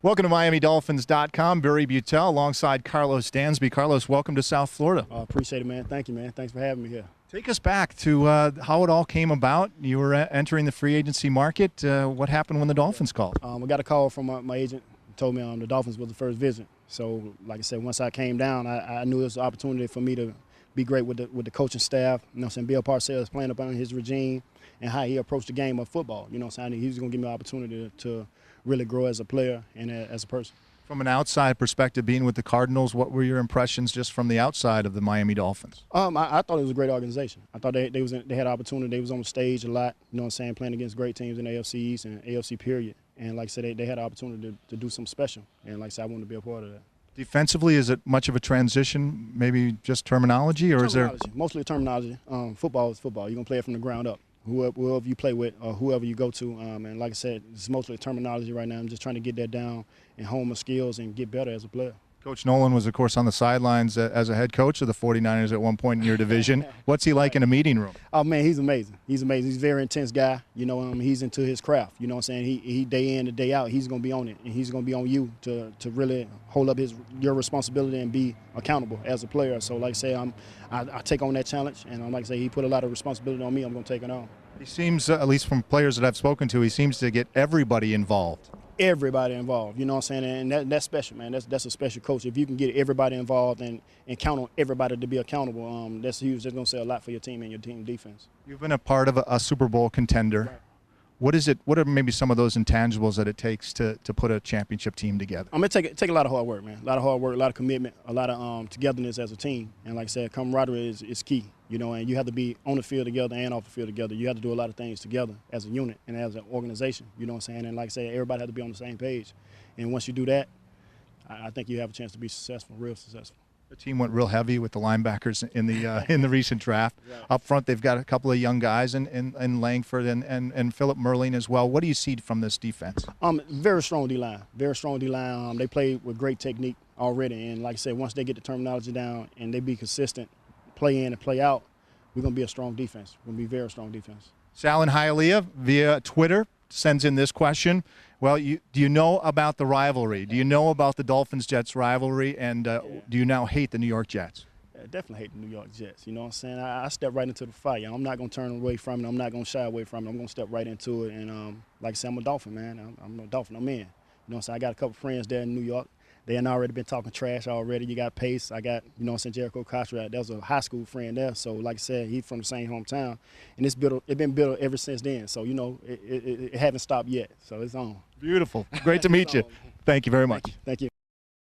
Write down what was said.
Welcome to MiamiDolphins.com. Barry Butel alongside Karlos Dansby. Karlos, welcome to South Florida. Appreciate it, man. Thank you, man. Thanks for having me here. Take us back to how it all came about. You were entering the free agency market. What happened when the Dolphins called? I got a call from my agent. Told me the Dolphins was the first visit. So, like I said, once I came down, I knew it was an opportunity for me to be great with the coaching staff. You know what I'm saying? Bill Parcells playing up under his regime and how he approached the game of football. You know what I'm saying? He was going to give me an opportunity to really grow as a player and as a person. From an outside perspective, being with the Cardinals, what were your impressions just from the outside of the Miami Dolphins? I thought it was a great organization. I thought they had opportunity. They was on the stage a lot, you know what I'm saying, playing against great teams in the AFC East and AFC period. And like I said, they had an opportunity to do something special. And like I said, I wanted to be a part of that. Defensively, is it much of a transition, maybe just terminology, or is there? Mostly terminology. Football is football. You're going to play it from the ground up. Whoever you play with or whoever you go to. And like I said, it's mostly terminology right now. I'm just trying to get that down and hone my skills and get better as a player. Coach Nolan was, of course, on the sidelines as a head coach of the 49ers at one point in your division. What's he like in a meeting room? Oh, man, he's amazing. He's amazing. He's a very intense guy. You know, he's into his craft. You know what I'm saying? He day in and day out, he's going to be on it. And he's going to be on you to really hold up your responsibility and be accountable as a player. So, like I say, I take on that challenge. And like I say, he put a lot of responsibility on me. I'm going to take it on. He seems, at least from players that I've spoken to, he seems to get everybody involved. Everybody involved, you know what I'm saying? And that's special, man. That's a special coach. If you can get everybody involved and count on everybody to be accountable, that's huge. That's going to say a lot for your team and your team defense. You've been a part of a Super Bowl contender. Right. What are maybe some of those intangibles that it takes to put a championship team together? It take a lot of hard work, man. A lot of hard work, a lot of commitment, a lot of togetherness as a team. And like I said, camaraderie is key, you know, and you have to be on the field together and off the field together. You have to do a lot of things together as a unit and as an organization, you know what I'm saying? And like I said, everybody has to be on the same page. And once you do that, I think you have a chance to be successful, real successful. The team went real heavy with the linebackers in the recent draft. Right. Up front, they've got a couple of young guys in Langford and Philip Merlin as well. What do you see from this defense? Very strong D-line. Very strong D-line. They play with great technique already. And like I said, once they get the terminology down and they be consistent, play in and play out, we're going to be a strong defense. We're going to be a very strong defense. Sal in Hialeah via Twitter sends in this question. Well, do you know about the rivalry? Do you know about the Dolphins-Jets rivalry? And do you now hate the New York Jets? I definitely hate the New York Jets. You know what I'm saying? I step right into the fight. I'm not going to turn away from it. I'm not going to shy away from it. I'm going to step right into it. And like I said, I'm a Dolphin, man. I'm a Dolphin. I'm in. You know what I'm saying? I got a couple friends there in New York. They had already been talking trash already. You got Pace. I got, you know what I'm saying, Jericho Cartwright. That was a high school friend there. So, like I said, he's from the same hometown. And it's been built ever since then. So, you know, it haven't stopped yet. So, it's on. Beautiful. Great to meet you. Thank you very much. Thank you.